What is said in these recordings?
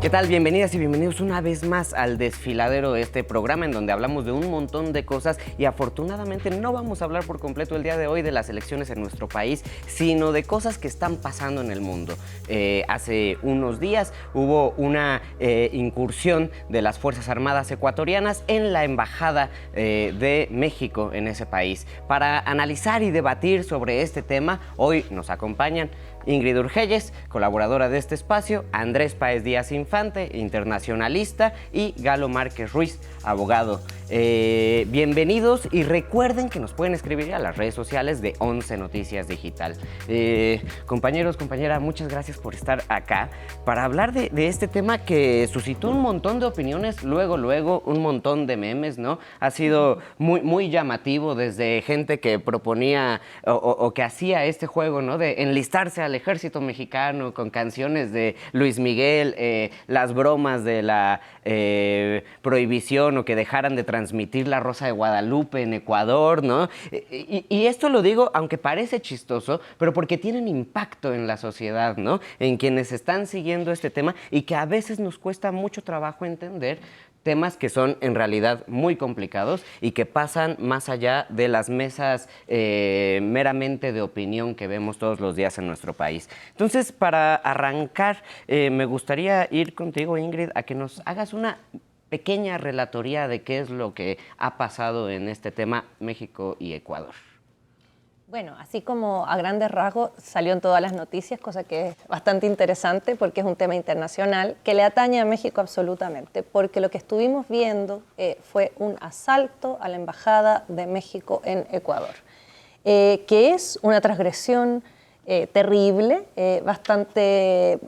¿Qué tal? Bienvenidas y bienvenidos una vez más al Desfiladero, este programa en donde hablamos de un montón de cosas y afortunadamente no vamos a hablar por completo el día de hoy de las elecciones en nuestro país, sino de cosas que están pasando en el mundo. Hace unos días hubo una incursión de las Fuerzas Armadas ecuatorianas en la Embajada de México en ese país. Para analizar y debatir sobre este tema, hoy nos acompañan Ingrid Urgelles, colaboradora de este espacio, Andrés Páez Díaz Infante, internacionalista, y Galo Márquez Ruiz, abogado. Bienvenidos y recuerden que nos pueden escribir a las redes sociales de 11 Noticias Digital. Compañeros, compañera, muchas gracias por estar acá para hablar de este tema que suscitó un montón de opiniones, luego un montón de memes, ¿no? Ha sido muy llamativo, desde gente que proponía o que hacía este juego, ¿no? De enlistarse al ejército mexicano con canciones de Luis Miguel, las bromas de la prohibición o que dejaran de transmitir La Rosa de Guadalupe en Ecuador, ¿no? Y esto lo digo, aunque parece chistoso, pero porque tienen impacto en la sociedad, ¿no? En quienes están siguiendo este tema y que a veces nos cuesta mucho trabajo entender temas que son en realidad muy complicados y que pasan más allá de las mesas meramente de opinión que vemos todos los días en nuestro país. Entonces, para arrancar, me gustaría ir contigo, Ingrid, a que nos hagas una pequeña relatoría de qué es lo que ha pasado en este tema México y Ecuador. Bueno, así como a grandes rasgos salió en todas las noticias, cosa que es bastante interesante porque es un tema internacional que le atañe a México absolutamente, porque lo que estuvimos viendo fue un asalto a la Embajada de México en Ecuador, que es una transgresión terrible, bastante,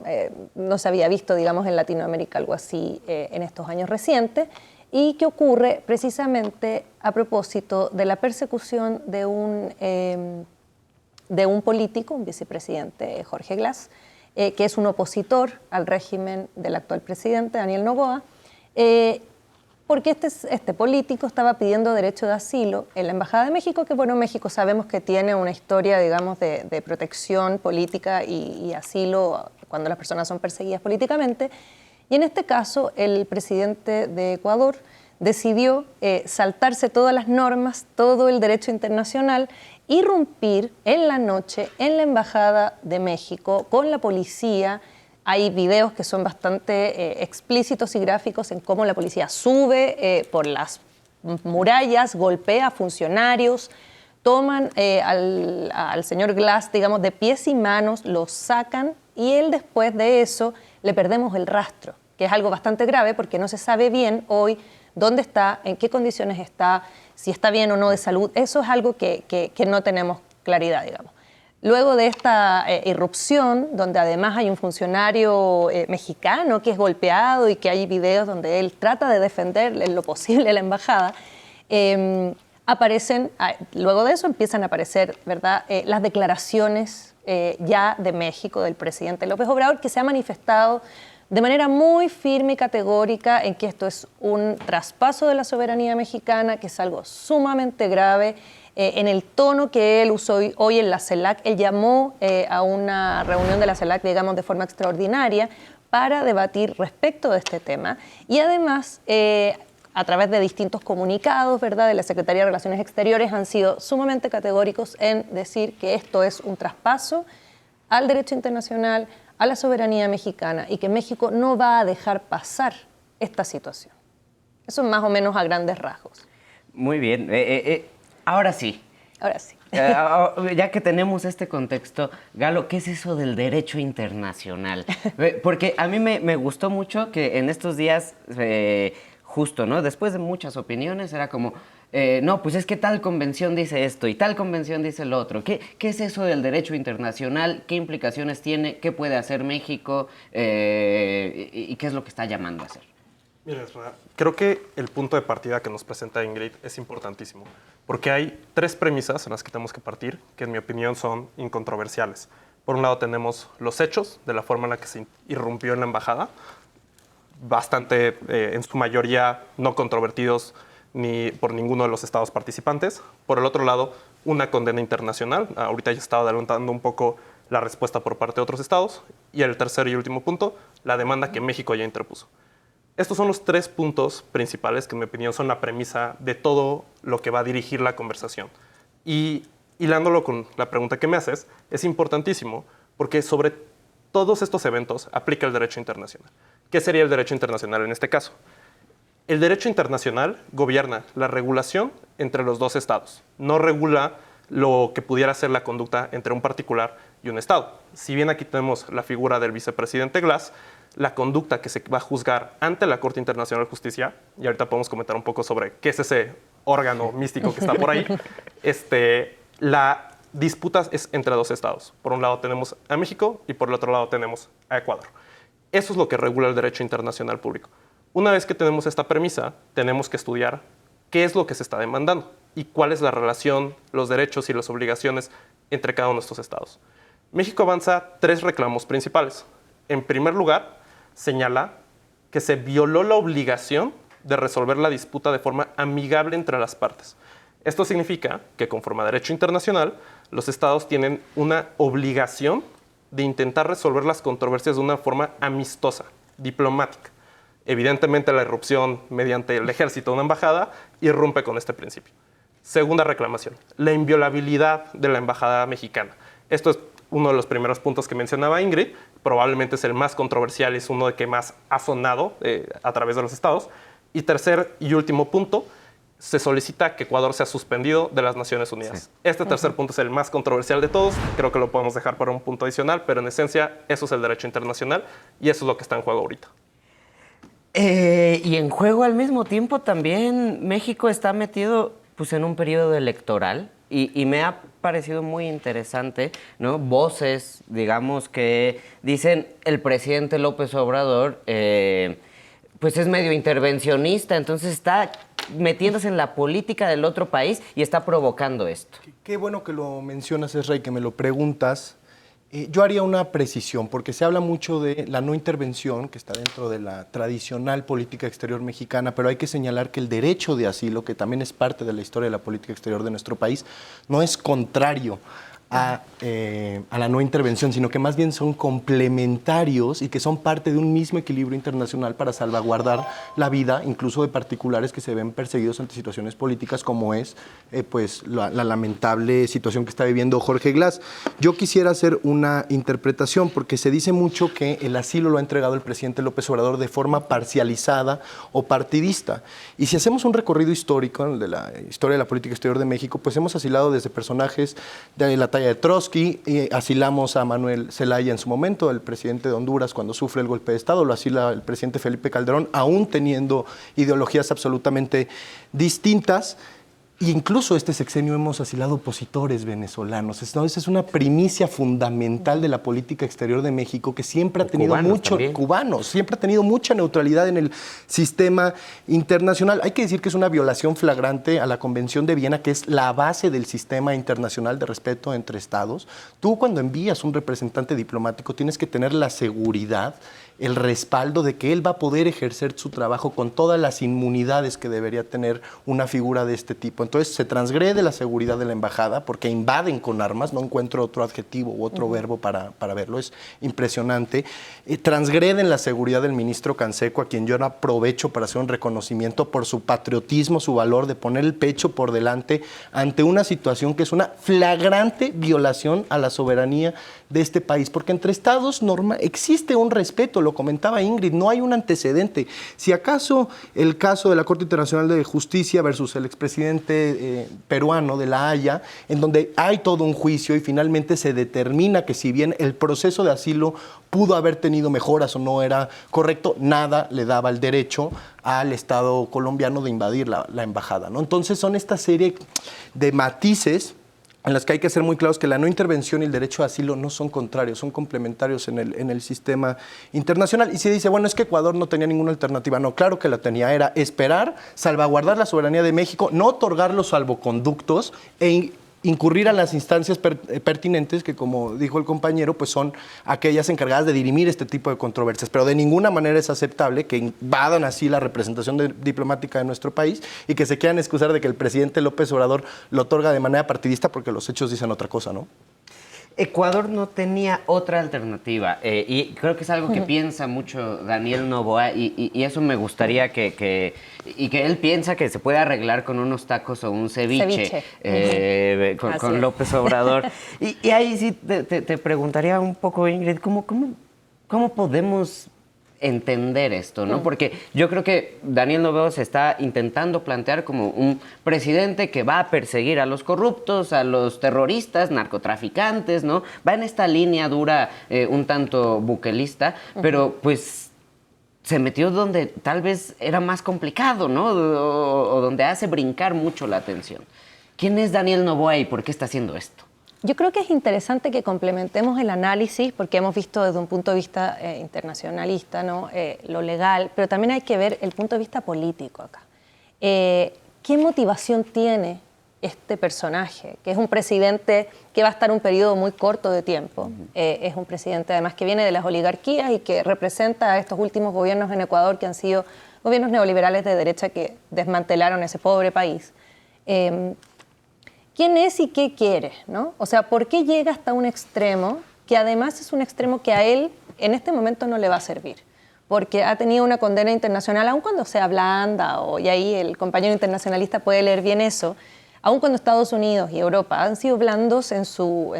no se había visto, digamos, en Latinoamérica algo así en estos años recientes, y que ocurre precisamente a propósito de la persecución de un político, un vicepresidente, Jorge Glass, que es un opositor al régimen del actual presidente, Daniel Noboa, porque este político estaba pidiendo derecho de asilo en la Embajada de México, que bueno, México sabemos que tiene una historia, digamos, de protección política y asilo cuando las personas son perseguidas políticamente. Y en este caso, el presidente de Ecuador decidió saltarse todas las normas, todo el derecho internacional, irrumpir en la noche en la Embajada de México con la policía. Hay videos que son bastante explícitos y gráficos en cómo la policía sube por las murallas, golpea a funcionarios, toman al señor Glass, digamos, de pies y manos, lo sacan y él después de eso le perdemos el rastro, que es algo bastante grave porque no se sabe bien hoy dónde está, en qué condiciones está, si está bien o no de salud. Eso es algo que no tenemos claridad, digamos. Luego de esta irrupción, donde además hay un funcionario mexicano que es golpeado y que hay videos donde él trata de defender en lo posible la embajada, luego de eso empiezan a aparecer, ¿verdad?, las declaraciones ya de México, del presidente López Obrador, que se ha manifestado de manera muy firme y categórica en que esto es un traspaso de la soberanía mexicana, que es algo sumamente grave. En el tono que él usó hoy en la CELAC, él llamó a una reunión de la CELAC, digamos, de forma extraordinaria para debatir respecto de este tema. Y además, a través de distintos comunicados, ¿verdad?, de la Secretaría de Relaciones Exteriores, han sido sumamente categóricos en decir que esto es un traspaso al derecho internacional, a la soberanía mexicana, y que México no va a dejar pasar esta situación. Eso es más o menos a grandes rasgos. Muy bien. Ahora sí. Ahora sí. Ya que tenemos este contexto, Galo, ¿qué es eso del derecho internacional? Porque a mí me gustó mucho que en estos días, justo, ¿no?, después de muchas opiniones, era como, no, pues es que tal convención dice esto y tal convención dice lo otro. ¿Qué es eso del derecho internacional? ¿Qué implicaciones tiene? ¿Qué puede hacer México? ¿Y qué es lo que está llamando a hacer? Mira, creo que el punto de partida que nos presenta Ingrid es importantísimo, porque hay tres premisas en las que tenemos que partir, que en mi opinión son incontroversiales. Por un lado tenemos los hechos, de la forma en la que se irrumpió en la embajada, bastante, en su mayoría, no controvertidos ni por ninguno de los estados participantes. Por el otro lado, una condena internacional. Ahorita ya estaba adelantando un poco la respuesta por parte de otros estados y el tercer y último punto, la demanda que México ya interpuso. Estos son los 3 puntos principales que en mi opinión son la premisa de todo lo que va a dirigir la conversación. Y hilándolo con la pregunta que me haces, es importantísimo porque sobre todos estos eventos aplica el derecho internacional. ¿Qué sería el derecho internacional en este caso? El derecho internacional gobierna la regulación entre los 2 estados, no regula lo que pudiera ser la conducta entre un particular y un estado. Si bien aquí tenemos la figura del vicepresidente Glass, la conducta que se va a juzgar ante la Corte Internacional de Justicia, y ahorita podemos comentar un poco sobre qué es ese órgano místico que está por ahí, la disputa es entre 2 estados. Por un lado tenemos a México y por el otro lado tenemos a Ecuador. Eso es lo que regula el derecho internacional público. Una vez que tenemos esta premisa, tenemos que estudiar qué es lo que se está demandando y cuál es la relación, los derechos y las obligaciones entre cada uno de estos estados. México avanza 3 reclamos principales. En primer lugar, señala que se violó la obligación de resolver la disputa de forma amigable entre las partes. Esto significa que, conforme a derecho internacional, los estados tienen una obligación de intentar resolver las controversias de una forma amistosa, diplomática. Evidentemente, la irrupción mediante el ejército de una embajada irrumpe con este principio. Segunda reclamación, la inviolabilidad de la embajada mexicana. Esto es uno de los primeros puntos que mencionaba Ingrid, probablemente es el más controversial y es uno de que más ha sonado a través de los estados. Y tercer y último punto, se solicita que Ecuador sea suspendido de las Naciones Unidas. Sí. Este tercer punto es el más controversial de todos, creo que lo podemos dejar para un punto adicional, pero en esencia eso es el derecho internacional y eso es lo que está en juego ahorita. Y en juego al mismo tiempo también México está metido pues, en un periodo electoral y me ha parecido muy interesante, ¿no? Voces, digamos, que dicen el presidente López Obrador pues es medio intervencionista, entonces está metiéndose en la política del otro país y está provocando esto. Qué bueno que lo mencionas, Ezra, y que me lo preguntas. Yo haría una precisión, porque se habla mucho de la no intervención, que está dentro de la tradicional política exterior mexicana, pero hay que señalar que el derecho de asilo, que también es parte de la historia de la política exterior de nuestro país, no es contrario a la no intervención, sino que más bien son complementarios y que son parte de un mismo equilibrio internacional para salvaguardar la vida, incluso de particulares que se ven perseguidos ante situaciones políticas, como es pues la lamentable situación que está viviendo Jorge Glass. Yo quisiera hacer una interpretación, porque se dice mucho que el asilo lo ha entregado el presidente López Obrador de forma parcializada o partidista. Y si hacemos un recorrido histórico de la historia de la política exterior de México, pues hemos asilado desde personajes de la talla de Trotsky, asilamos a Manuel Zelaya en su momento, el presidente de Honduras, cuando sufre el golpe de Estado, lo asila el presidente Felipe Calderón, aún teniendo ideologías absolutamente distintas. E incluso este sexenio hemos asilado opositores venezolanos. Entonces es una primicia fundamental de la política exterior de México, que siempre ha tenido siempre ha tenido mucha neutralidad en el sistema internacional. Hay que decir que es una violación flagrante a la Convención de Viena, que es la base del sistema internacional de respeto entre estados. Tú, cuando envías un representante diplomático, tienes que tener la seguridad, el respaldo de que él va a poder ejercer su trabajo con todas las inmunidades que debería tener una figura de este tipo. Entonces se transgrede la seguridad de la embajada porque invaden con armas, no encuentro otro adjetivo u otro verbo para verlo, es impresionante. Transgreden la seguridad del ministro Canseco, a quien yo aprovecho para hacer un reconocimiento por su patriotismo, su valor de poner el pecho por delante ante una situación que es una flagrante violación a la soberanía de este país, porque entre estados existe un respeto, lo comentaba Ingrid, no hay un antecedente. Si acaso el caso de la Corte Internacional de Justicia versus el expresidente peruano de La Haya, en donde hay todo un juicio y finalmente se determina que si bien el proceso de asilo pudo haber tenido mejoras o no era correcto, nada le daba el derecho al Estado colombiano de invadir la embajada, ¿no? Entonces son esta serie de matices en las que hay que ser muy claros que la no intervención y el derecho a asilo no son contrarios, son complementarios en el sistema internacional. Y se dice, bueno, es que Ecuador no tenía ninguna alternativa. No, claro que la tenía, era esperar, salvaguardar la soberanía de México, no otorgar los salvoconductos e incurrir a las instancias pertinentes que, como dijo el compañero, pues son aquellas encargadas de dirimir este tipo de controversias. Pero de ninguna manera es aceptable que invadan así la representación diplomática de nuestro país y que se quieran excusar de que el presidente López Obrador lo otorga de manera partidista, porque los hechos dicen otra cosa, ¿no? Ecuador no tenía otra alternativa y creo que es algo que piensa mucho Daniel Noboa y eso me gustaría que él piensa que se puede arreglar con unos tacos o un ceviche. Con López Obrador. Y ahí sí te preguntaría un poco, Ingrid, ¿cómo podemos entender esto, ¿no? Porque yo creo que Daniel Noboa se está intentando plantear como un presidente que va a perseguir a los corruptos, a los terroristas, narcotraficantes, ¿no? Va en esta línea dura un tanto buquelista, pero pues se metió donde tal vez era más complicado, ¿no? O donde hace brincar mucho la atención. ¿Quién es Daniel Noboa y por qué está haciendo esto? Yo creo que es interesante que complementemos el análisis, porque hemos visto desde un punto de vista internacionalista, ¿no? Lo legal, pero también hay que ver el punto de vista político acá. ¿Qué motivación tiene este personaje, que es un presidente que va a estar un periodo muy corto de tiempo? Es un presidente además que viene de las oligarquías y que representa a estos últimos gobiernos en Ecuador que han sido gobiernos neoliberales de derecha que desmantelaron ese pobre país. ¿Quién es y qué quiere, ¿no? O sea, ¿por qué llega hasta un extremo que además es un extremo que a él en este momento no le va a servir? Porque ha tenido una condena internacional, aun cuando sea blanda, y ahí el compañero internacionalista puede leer bien eso, aun cuando Estados Unidos y Europa han sido blandos en su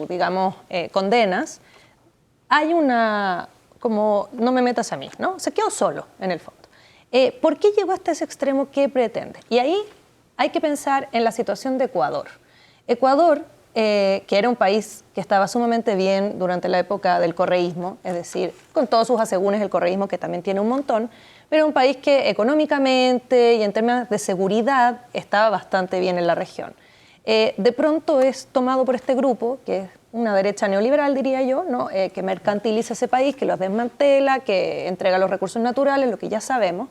digamos, condenas, hay una, como, no me metas a mí, ¿no? Se quedó solo, en el fondo. ¿Por qué llegó hasta ese extremo? ¿Qué pretende? Y ahí hay que pensar en la situación de Ecuador. Ecuador, que era un país que estaba sumamente bien durante la época del correísmo, es decir, con todos sus asegúnes el correísmo, que también tiene un montón, pero un país que económicamente y en términos de seguridad estaba bastante bien en la región. De pronto es tomado por este grupo, que es una derecha neoliberal, diría yo, ¿no? Que mercantiliza ese país, que los desmantela, que entrega los recursos naturales, lo que ya sabemos.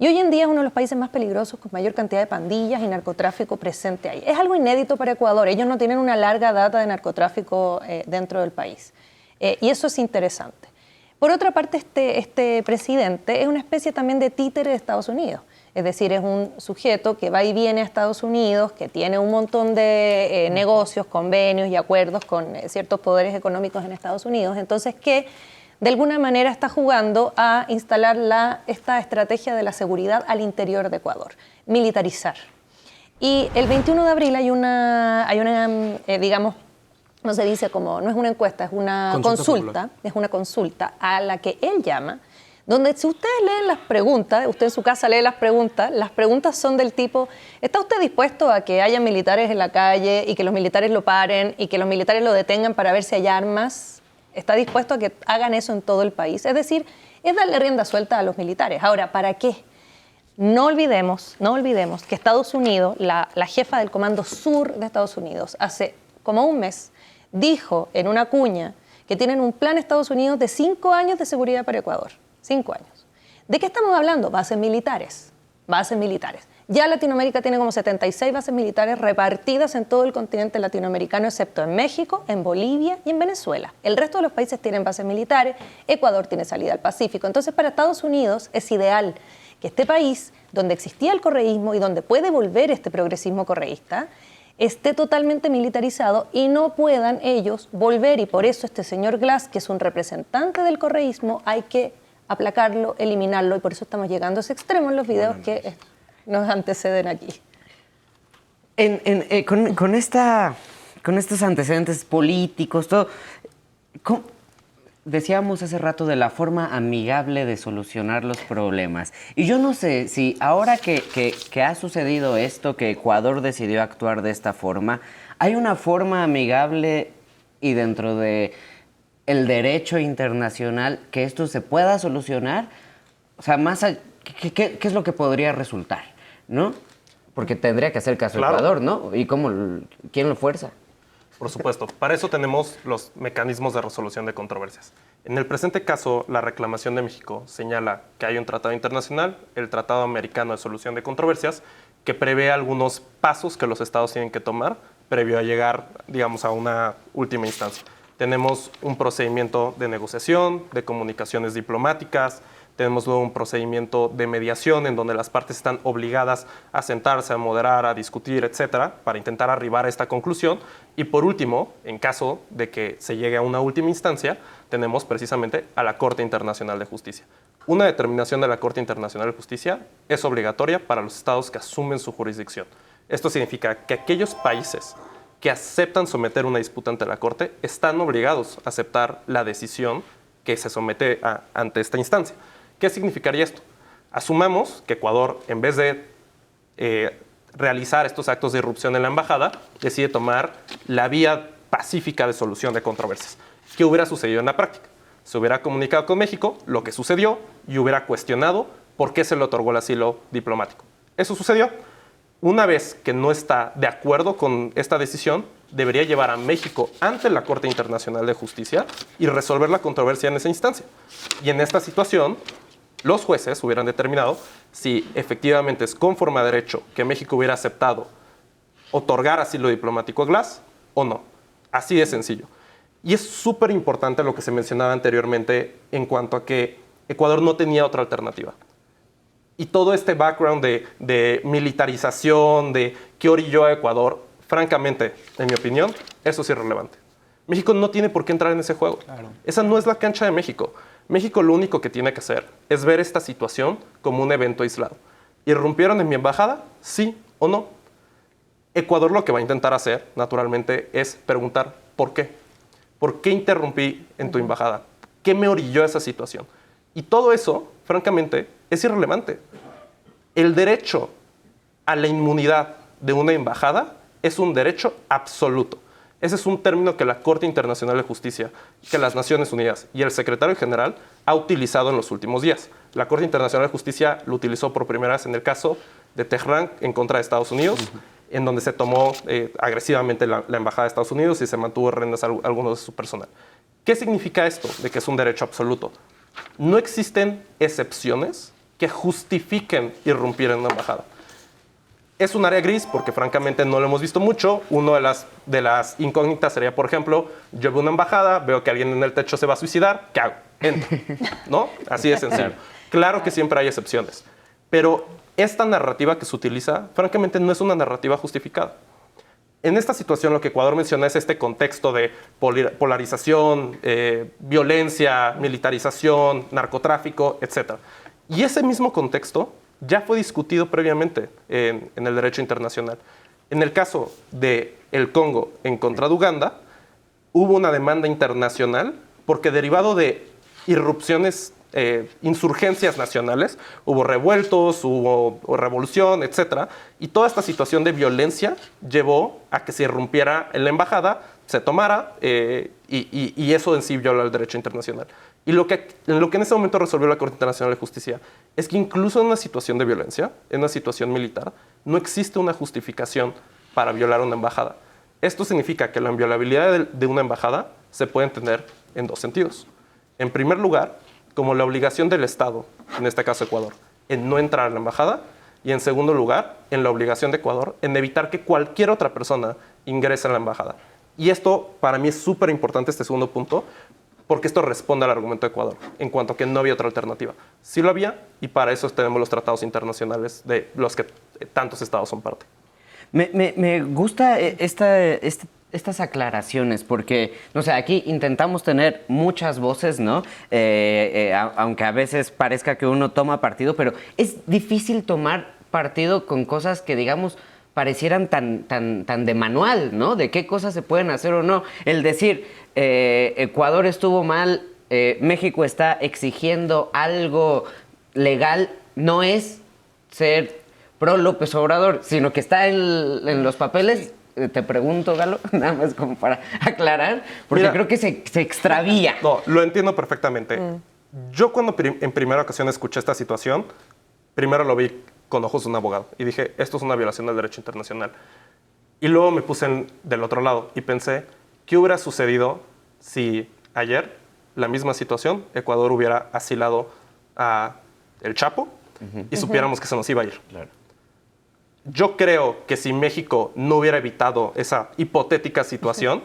Y hoy en día es uno de los países más peligrosos con mayor cantidad de pandillas y narcotráfico presente ahí. Es algo inédito para Ecuador. Ellos no tienen una larga data de narcotráfico dentro del país. Y eso es interesante. Por otra parte, este presidente es una especie también de títere de Estados Unidos. Es decir, es un sujeto que va y viene a Estados Unidos, que tiene un montón de negocios, convenios y acuerdos con ciertos poderes económicos en Estados Unidos. Entonces, que de alguna manera está jugando a instalar esta estrategia de la seguridad al interior de Ecuador, militarizar. Y el 21 de abril hay una digamos, no se dice como, no es una encuesta, es una consulta a la que él llama, donde si ustedes leen las preguntas, usted en su casa lee las preguntas son del tipo, ¿está usted dispuesto a que haya militares en la calle y que los militares lo paren y que los militares lo detengan para ver si hay armas? ¿Está dispuesto a que hagan eso en todo el país? Es decir, es darle rienda suelta a los militares. Ahora, ¿para qué? No olvidemos que Estados Unidos, la jefa del Comando Sur de Estados Unidos, hace como un mes, dijo en una cuña que tienen un plan Estados Unidos de 5 años de seguridad para Ecuador. 5 años. ¿De qué estamos hablando? Bases militares. Ya Latinoamérica tiene como 76 bases militares repartidas en todo el continente latinoamericano, excepto en México, en Bolivia y en Venezuela. El resto de los países tienen bases militares, Ecuador tiene salida al Pacífico. Entonces, para Estados Unidos es ideal que este país, donde existía el correísmo y donde puede volver este progresismo correísta, esté totalmente militarizado y no puedan ellos volver. Y por eso este señor Glass, que es un representante del correísmo, hay que aplacarlo, eliminarlo, y por eso estamos llegando a ese extremo en los videos que nos anteceden aquí. Con estos antecedentes políticos, todo, decíamos hace rato de la forma amigable de solucionar los problemas. Y yo no sé si ahora que ha sucedido esto, que Ecuador decidió actuar de esta forma, hay una forma amigable y dentro de el derecho internacional que esto se pueda solucionar. O sea, ¿qué es lo que podría resultar? ¿No? Porque tendría que hacer caso a Ecuador, ¿no? ¿Y quién lo fuerza? Por supuesto. Para eso tenemos los mecanismos de resolución de controversias. En el presente caso, la reclamación de México señala que hay un tratado internacional, el Tratado Americano de Solución de Controversias, que prevé algunos pasos que los estados tienen que tomar previo a llegar, digamos, a una última instancia. Tenemos un procedimiento de negociación, de comunicaciones diplomáticas, tenemos luego un procedimiento de mediación en donde las partes están obligadas a sentarse, a moderar, a discutir, etcétera, para intentar arribar a esta conclusión. Y por último, en caso de que se llegue a una última instancia, tenemos precisamente a la Corte Internacional de Justicia. Una determinación de la Corte Internacional de Justicia es obligatoria para los estados que asumen su jurisdicción. Esto significa que aquellos países que aceptan someter una disputa ante la Corte están obligados a aceptar la decisión que se somete ante esta instancia. ¿Qué significaría esto? Asumamos que Ecuador, en vez de realizar estos actos de irrupción en la embajada, decide tomar la vía pacífica de solución de controversias. ¿Qué hubiera sucedido en la práctica? Se hubiera comunicado con México lo que sucedió y hubiera cuestionado por qué se le otorgó el asilo diplomático. Eso sucedió. Una vez que no está de acuerdo con esta decisión, debería llevar a México ante la Corte Internacional de Justicia y resolver la controversia en esa instancia. Y en esta situación, los jueces hubieran determinado si efectivamente es conforme a derecho que México hubiera aceptado otorgar asilo diplomático a Glass o no. Así de sencillo. Y es súper importante lo que se mencionaba anteriormente en cuanto a que Ecuador no tenía otra alternativa. Y todo este background de militarización, de qué orilló a Ecuador, francamente, en mi opinión, eso es irrelevante. México no tiene por qué entrar en ese juego. Claro. Esa no es la cancha de México. México lo único que tiene que hacer es ver esta situación como un evento aislado. ¿Irrumpieron en mi embajada? ¿Sí o no? Ecuador lo que va a intentar hacer, naturalmente, es preguntar ¿por qué? ¿Por qué interrumpí en tu embajada? ¿Qué me orilló a esa situación? Y todo eso, francamente, es irrelevante. El derecho a la inmunidad de una embajada es un derecho absoluto. Ese es un término que la Corte Internacional de Justicia, que las Naciones Unidas y el secretario general ha utilizado en los últimos días. La Corte Internacional de Justicia lo utilizó por primera vez en el caso de Teherán en contra de Estados Unidos, en donde se tomó agresivamente la embajada de Estados Unidos y se mantuvo rendas algunos de su personal. ¿Qué significa esto de que es un derecho absoluto? No existen excepciones que justifiquen irrumpir en una embajada. Es un área gris porque francamente no lo hemos visto mucho. Una de las incógnitas sería, por ejemplo, yo veo una embajada, veo que alguien en el techo se va a suicidar, ¿qué hago? Entro, ¿no? Así de sencillo. Claro que siempre hay excepciones, pero esta narrativa que se utiliza, francamente, no es una narrativa justificada. En esta situación lo que Ecuador menciona es este contexto de polarización, violencia, militarización, narcotráfico, etc. Y ese mismo contexto ya fue discutido previamente en el derecho internacional. En el caso del Congo en contra de Uganda, hubo una demanda internacional porque derivado de irrupciones, insurgencias nacionales, hubo revueltos, hubo revolución, etc. Y toda esta situación de violencia llevó a que se irrumpiera en la embajada, se tomara, y eso en sí viola el derecho internacional. Y lo que en ese momento resolvió la Corte Internacional de Justicia es que incluso en una situación de violencia, en una situación militar, no existe una justificación para violar una embajada. Esto significa que la inviolabilidad de una embajada se puede entender en dos sentidos. En primer lugar, como la obligación del Estado, en este caso Ecuador, en no entrar a la embajada, y en segundo lugar, en la obligación de Ecuador en evitar que cualquier otra persona ingrese a la embajada. Y esto para mí es súper importante, este segundo punto, porque esto responde al argumento de Ecuador, en cuanto a que no había otra alternativa. Sí lo había, y para eso tenemos los tratados internacionales de los que tantos estados son parte. Me gusta estas aclaraciones, porque, no sé, aquí intentamos tener muchas voces, ¿no? Aunque a veces parezca que uno toma partido, pero es difícil tomar partido con cosas que, digamos, parecieran tan de manual, ¿no? De qué cosas se pueden hacer o no. El decir, Ecuador estuvo mal, México está exigiendo algo legal, no es ser pro López Obrador, sino que está en los papeles. Te pregunto, Galo, nada más como para aclarar, porque mira, creo que se extravía. No, lo entiendo perfectamente. Yo cuando en primera ocasión escuché esta situación, primero lo vi con ojos de un abogado y dije, esto es una violación del derecho internacional. Y luego me puse del otro lado y pensé, ¿qué hubiera sucedido si ayer, la misma situación, Ecuador hubiera asilado a El Chapo y supiéramos que se nos iba a ir? Claro. Yo creo que si México no hubiera evitado esa hipotética situación,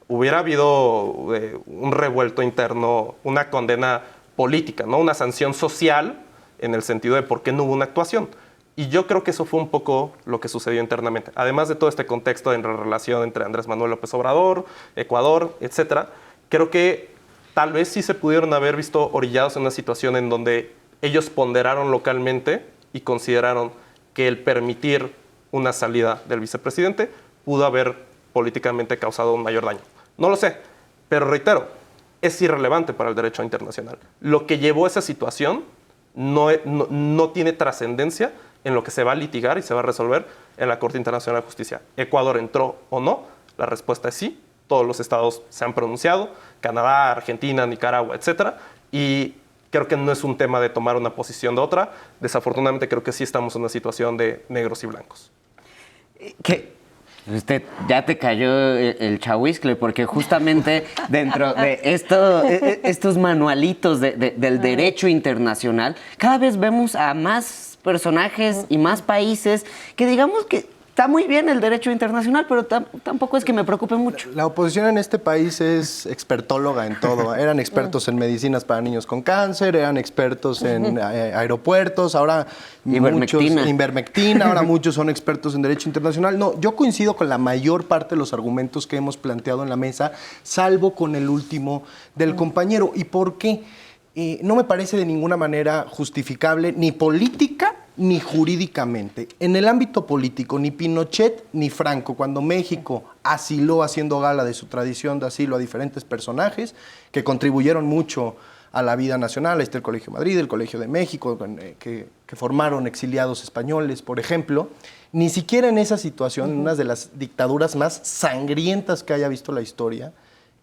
hubiera habido un revuelto interno, una condena política, ¿no? Una sanción social en el sentido de por qué no hubo una actuación. Y yo creo que eso fue un poco lo que sucedió internamente. Además de todo este contexto de la relación entre Andrés Manuel López Obrador, Ecuador, etcétera, creo que tal vez sí se pudieron haber visto orillados en una situación en donde ellos ponderaron localmente y consideraron que el permitir una salida del vicepresidente pudo haber políticamente causado un mayor daño. No lo sé, pero reitero, es irrelevante para el derecho internacional. Lo que llevó a esa situación no tiene trascendencia en lo que se va a litigar y se va a resolver en la Corte Internacional de Justicia. ¿Ecuador entró o no? La respuesta es sí. Todos los estados se han pronunciado, Canadá, Argentina, Nicaragua, etcétera, y creo que no es un tema de tomar una posición de otra. Desafortunadamente creo que sí estamos en una situación de negros y blancos. ¿Qué? Ya te cayó el chahuizcle, porque justamente dentro de estos manualitos del derecho internacional, cada vez vemos a más personajes y más países que digamos que está muy bien el derecho internacional, pero tampoco es que me preocupe mucho. La oposición en este país es expertóloga en todo. Eran expertos en medicinas para niños con cáncer, eran expertos en aeropuertos, ahora ivermectina, ahora muchos son expertos en derecho internacional. No, yo coincido con la mayor parte de los argumentos que hemos planteado en la mesa, salvo con el último del compañero. ¿Y por qué? No me parece de ninguna manera justificable, ni política ni jurídicamente. En el ámbito político, ni Pinochet ni Franco, cuando México asiló haciendo gala de su tradición de asilo a diferentes personajes que contribuyeron mucho a la vida nacional, el Colegio de Madrid, el Colegio de México, que formaron exiliados españoles, por ejemplo, ni siquiera en esa situación, en una de las dictaduras más sangrientas que haya visto la historia,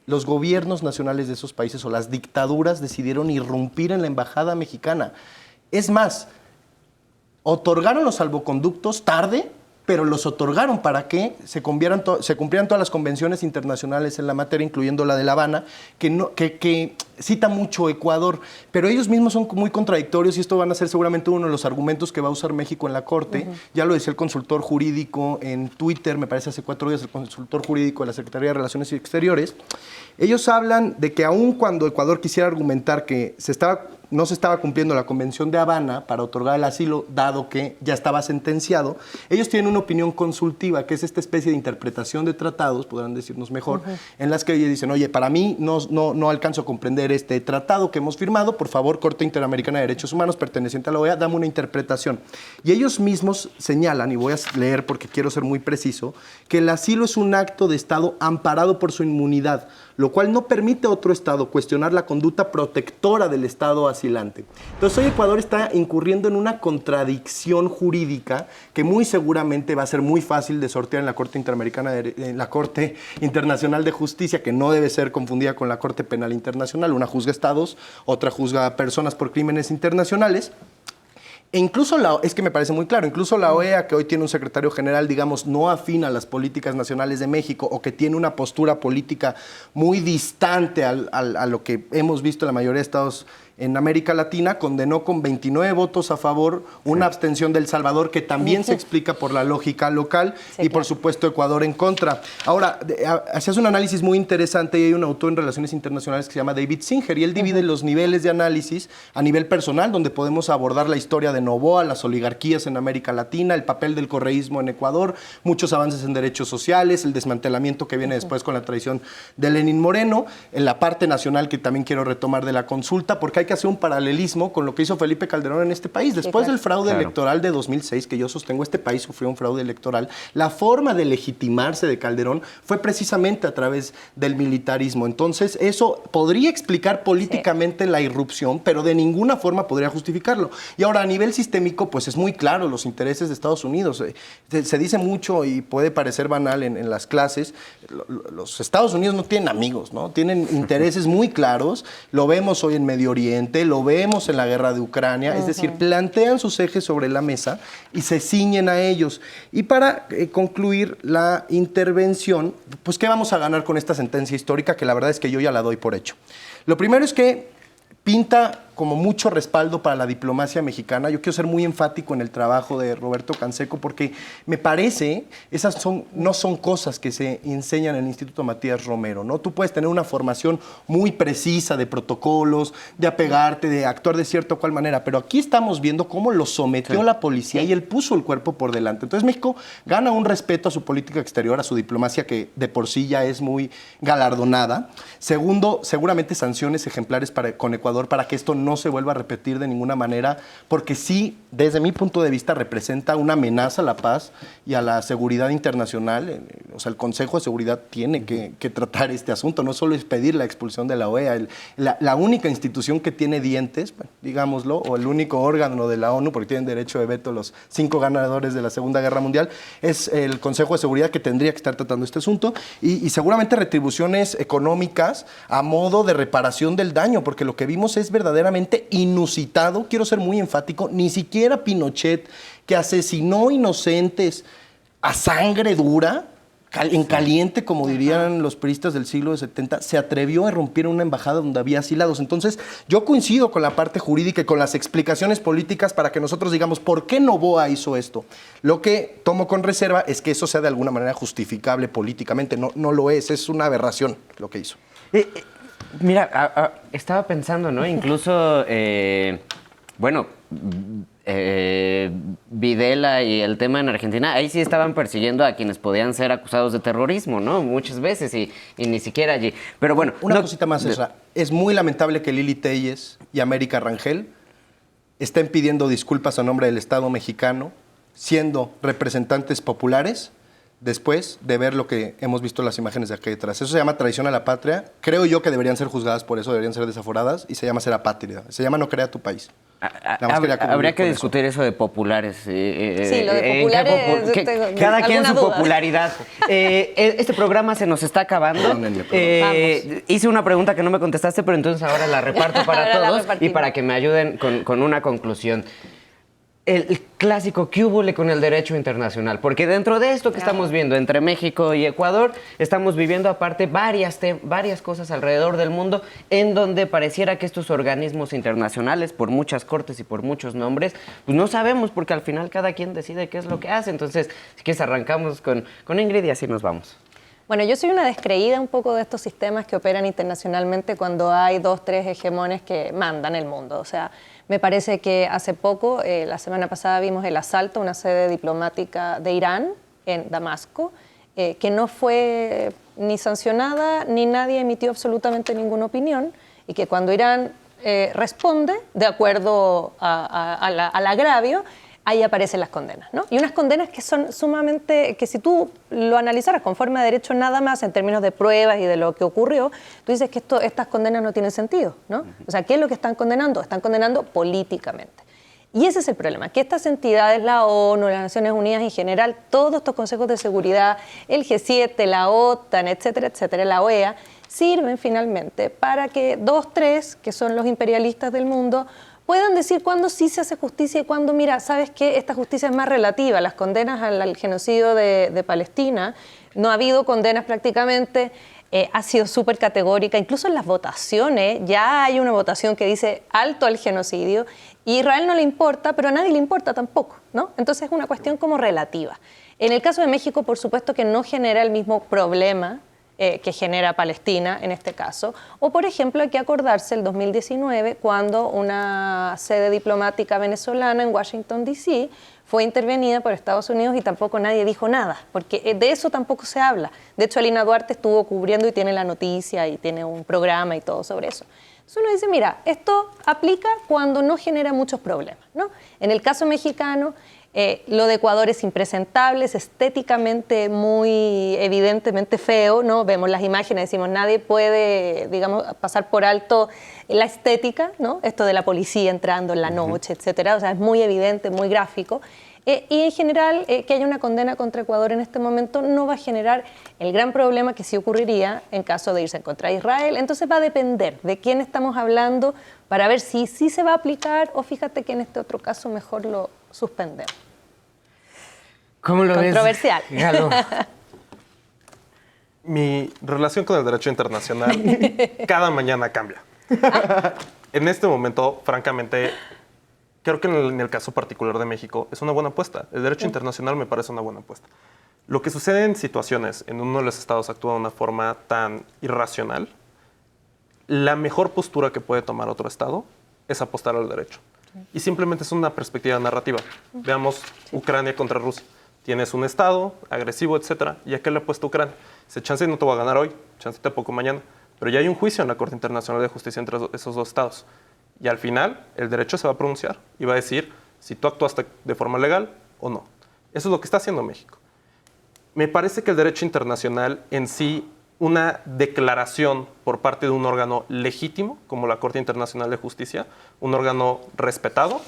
los gobiernos nacionales de esos países o las dictaduras decidieron irrumpir en la embajada mexicana. Es más, otorgaron los salvoconductos tarde, pero los otorgaron para que se cumplieran todas las convenciones internacionales en la materia, incluyendo la de La Habana, que cita mucho Ecuador, pero ellos mismos son muy contradictorios y esto van a ser seguramente uno de los argumentos que va a usar México en la Corte. Ya lo decía el consultor jurídico en Twitter, me parece hace 4 días, el consultor jurídico de la Secretaría de Relaciones Exteriores. Ellos hablan de que aun cuando Ecuador quisiera argumentar que no se estaba cumpliendo la Convención de Habana para otorgar el asilo, dado que ya estaba sentenciado, ellos tienen una opinión consultiva, que es esta especie de interpretación de tratados, podrán decirnos mejor, en las que ellos dicen, oye, para mí no alcanzo a comprender este tratado que hemos firmado, por favor, Corte Interamericana de Derechos Humanos, perteneciente a la OEA, dame una interpretación. Y ellos mismos señalan, y voy a leer porque quiero ser muy preciso, que el asilo es un acto de Estado amparado por su inmunidad, lo cual no permite a otro Estado cuestionar la conducta protectora del Estado asilante. Entonces, hoy Ecuador está incurriendo en una contradicción jurídica que muy seguramente va a ser muy fácil de sortear en la Corte en la Corte Internacional de Justicia, que no debe ser confundida con la Corte Penal Internacional. Una juzga Estados, otra juzga a personas por crímenes internacionales. E incluso es que me parece muy claro, incluso la OEA, que hoy tiene un secretario general, digamos, no afín a las políticas nacionales de México o que tiene una postura política muy distante a lo que hemos visto en la mayoría de estados en América Latina, condenó con 29 votos a favor, una abstención de El Salvador, que también se explica por la lógica local, y por supuesto Ecuador en contra. Ahora, hacías un análisis muy interesante y hay un autor en Relaciones Internacionales que se llama David Singer, y él divide los niveles de análisis a nivel personal, donde podemos abordar la historia de Noboa, las oligarquías en América Latina, el papel del correísmo en Ecuador, muchos avances en derechos sociales, el desmantelamiento que viene después con la traición de Lenín Moreno, en la parte nacional que también quiero retomar de la consulta, porque hay que hacer un paralelismo con lo que hizo Felipe Calderón en este país. Después del fraude electoral de 2006, que yo sostengo, este país sufrió un fraude electoral, la forma de legitimarse de Calderón fue precisamente a través del militarismo. Entonces, eso podría explicar políticamente la irrupción, pero de ninguna forma podría justificarlo. Y ahora, a nivel sistémico, pues es muy claro los intereses de Estados Unidos. Se dice mucho y puede parecer banal en las clases, los Estados Unidos no tienen amigos, ¿no? Tienen intereses muy claros, lo vemos hoy en Medio Oriente, lo vemos en la guerra de Ucrania, es decir, plantean sus ejes sobre la mesa y se ciñen a ellos. Y para concluir la intervención, pues ¿qué vamos a ganar con esta sentencia histórica? Que la verdad es que yo ya la doy por hecho. Lo primero es que pinta como mucho respaldo para la diplomacia mexicana. Yo quiero ser muy enfático en el trabajo de Roberto Canseco porque me parece, no son cosas que se enseñan en el Instituto Matías Romero, ¿no? Tú puedes tener una formación muy precisa de protocolos, de apegarte, de actuar de cierta o cual manera, pero aquí estamos viendo cómo lo sometió la policía y él puso el cuerpo por delante. Entonces México gana un respeto a su política exterior, a su diplomacia que de por sí ya es muy galardonada. Segundo, seguramente sanciones ejemplares con Ecuador para que esto no se vuelva a repetir de ninguna manera, porque sí, desde mi punto de vista, representa una amenaza a la paz y a la seguridad internacional. O sea, el Consejo de Seguridad tiene que tratar este asunto, no solo es pedir la expulsión de la OEA. La única institución que tiene dientes, digámoslo, o el único órgano de la ONU, porque tienen derecho de veto los 5 ganadores de la Segunda Guerra Mundial, es el Consejo de Seguridad, que tendría que estar tratando este asunto, y seguramente retribuciones económicas a modo de reparación del daño, porque lo que vimos es verdaderamente inusitado. Quiero ser muy enfático, ni siquiera Pinochet, que asesinó inocentes a sangre dura, en caliente, como dirían los priistas del siglo XVII, se atrevió a romper una embajada donde había asilados. Entonces, yo coincido con la parte jurídica y con las explicaciones políticas para que nosotros digamos, ¿por qué Noboa hizo esto? Lo que tomo con reserva es que eso sea de alguna manera justificable políticamente. No lo es una aberración lo que hizo. Mira, estaba pensando, ¿no? Incluso, Videla y el tema en Argentina, ahí sí estaban persiguiendo a quienes podían ser acusados de terrorismo, ¿no? Muchas veces y ni siquiera allí. Pero bueno. Una cosita más, Ezra. Es muy lamentable que Lili Téllez y América Rangel estén pidiendo disculpas a nombre del Estado mexicano, siendo representantes populares, después de ver lo que hemos visto en las imágenes de aquí detrás. Eso se llama traición a la patria. Creo yo que deberían ser juzgadas por eso, deberían ser desaforadas, y se llama ser apátrida. Se llama no crea tu país. Habría que discutir eso de populares. Sí, lo de populares. Cada quien su popularidad. Este programa se nos está acabando. Hice una pregunta que no me contestaste, pero entonces ahora la reparto para todos y para que me ayuden con una conclusión. El clásico, ¿qué húbole con el derecho internacional? Porque dentro de esto que estamos viendo entre México y Ecuador, estamos viviendo aparte varias cosas alrededor del mundo en donde pareciera que estos organismos internacionales, por muchas cortes y por muchos nombres, pues no sabemos, porque al final cada quien decide qué es lo que hace. Entonces, si quieres, arrancamos con Ingrid y así nos vamos. Bueno, yo soy una descreída un poco de estos sistemas que operan internacionalmente cuando hay 2, 3 hegemones que mandan el mundo. O sea, me parece que hace poco, la semana pasada, vimos el asalto a una sede diplomática de Irán en Damasco, que no fue ni sancionada ni nadie emitió absolutamente ninguna opinión, y que cuando Irán responde de acuerdo al agravio, ahí aparecen las condenas, ¿no? Y unas condenas que son sumamente, que si tú lo analizaras conforme a derecho nada más en términos de pruebas y de lo que ocurrió, tú dices que estas condenas no tienen sentido, ¿no? O sea, ¿qué es lo que están condenando? Están condenando políticamente. Y ese es el problema, que estas entidades, la ONU, las Naciones Unidas en general, todos estos consejos de seguridad, el G7, la OTAN, etcétera, etcétera, la OEA, sirven finalmente para que 2, 3, que son los imperialistas del mundo, puedan decir cuándo sí se hace justicia y cuándo, mira, ¿sabes qué? Esta justicia es más relativa. Las condenas al genocidio de Palestina, no ha habido condenas prácticamente, ha sido súper categórica. Incluso en las votaciones ya hay una votación que dice alto al genocidio, y a Israel no le importa, pero a nadie le importa tampoco, ¿no? Entonces es una cuestión como relativa. En el caso de México, por supuesto que no genera el mismo problema que genera Palestina en este caso. O, por ejemplo, hay que acordarse el 2019, cuando una sede diplomática venezolana en Washington, D.C., fue intervenida por Estados Unidos y tampoco nadie dijo nada, porque de eso tampoco se habla. De hecho, Alina Duarte estuvo cubriendo y tiene la noticia y tiene un programa y todo sobre eso. Entonces uno dice, mira, esto aplica cuando no genera muchos problemas, ¿no? En el caso mexicano, lo de Ecuador es impresentable, es estéticamente muy evidentemente feo, ¿no? Vemos las imágenes, decimos, nadie puede, digamos, pasar por alto la estética, ¿no? Esto de la policía entrando en la noche, etcétera. O sea, es muy evidente, muy gráfico. Y en general, que haya una condena contra Ecuador en este momento no va a generar el gran problema que sí ocurriría en caso de irse contra Israel. Entonces va a depender de quién estamos hablando para ver si sí se va a aplicar, o fíjate que en este otro caso mejor lo suspendemos. ¿Cómo lo ves? Controversial. Mi relación con el derecho internacional cada mañana cambia. En este momento, francamente, creo que en el caso particular de México es una buena apuesta. El derecho internacional me parece una buena apuesta. Lo que sucede en situaciones en uno de los estados actúa de una forma tan irracional, la mejor postura que puede tomar otro estado es apostar al derecho. Y simplemente es una perspectiva narrativa. Veamos Ucrania contra Rusia. Tienes un estado agresivo, etcétera, y ¿a qué le apuesta Ucrania? Dice, chance no te voy a ganar hoy, chance tampoco mañana, pero ya hay un juicio en la Corte Internacional de Justicia entre esos dos estados. Y al final, el derecho se va a pronunciar y va a decir si tú actuaste de forma legal o no. Eso es lo que está haciendo México. Me parece que el derecho internacional en sí, una declaración por parte de un órgano legítimo, como la Corte Internacional de Justicia, un órgano respetado,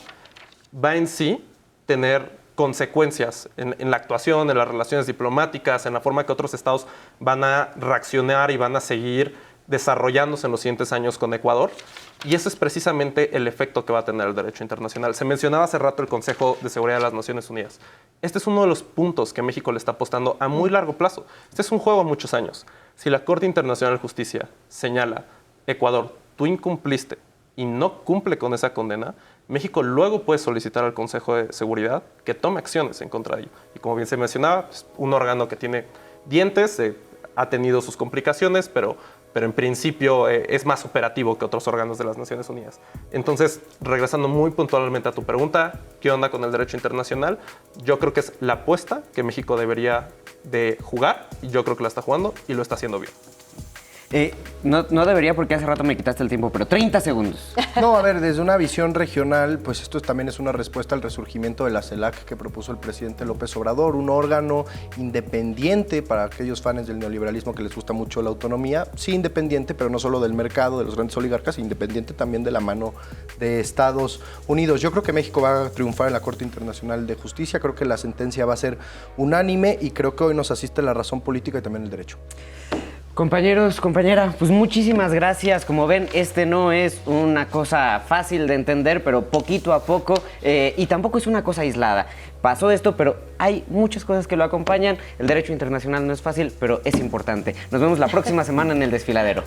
va en sí tener consecuencias en la actuación, en las relaciones diplomáticas, en la forma que otros estados van a reaccionar y van a seguir desarrollándose en los siguientes años con Ecuador. Y ese es precisamente el efecto que va a tener el derecho internacional. Se mencionaba hace rato el Consejo de Seguridad de las Naciones Unidas. Este es uno de los puntos que México le está apostando a muy largo plazo. Este es un juego a muchos años. Si la Corte Internacional de Justicia señala, Ecuador, tú incumpliste y no cumple con esa condena, México luego puede solicitar al Consejo de Seguridad que tome acciones en contra de ello. Y como bien se mencionaba, es un órgano que tiene dientes, ha tenido sus complicaciones, pero en principio es más operativo que otros órganos de las Naciones Unidas. Entonces, regresando muy puntualmente a tu pregunta, ¿qué onda con el derecho internacional? Yo creo que es la apuesta que México debería de jugar, y yo creo que la está jugando y lo está haciendo bien. No debería, porque hace rato me quitaste el tiempo, pero 30 segundos. No, a ver, desde una visión regional, pues esto también es una respuesta al resurgimiento de la CELAC que propuso el presidente López Obrador, un órgano independiente para aquellos fans del neoliberalismo que les gusta mucho la autonomía, sí independiente, pero no solo del mercado, de los grandes oligarcas, independiente también de la mano de Estados Unidos. Yo creo que México va a triunfar en la Corte Internacional de Justicia, creo que la sentencia va a ser unánime y creo que hoy nos asiste la razón política y también el derecho. Compañeros, compañera, pues muchísimas gracias. Como ven, este no es una cosa fácil de entender, pero poquito a poco, y tampoco es una cosa aislada. Pasó esto, pero hay muchas cosas que lo acompañan. El derecho internacional no es fácil, pero es importante. Nos vemos la próxima semana en El Desfiladero.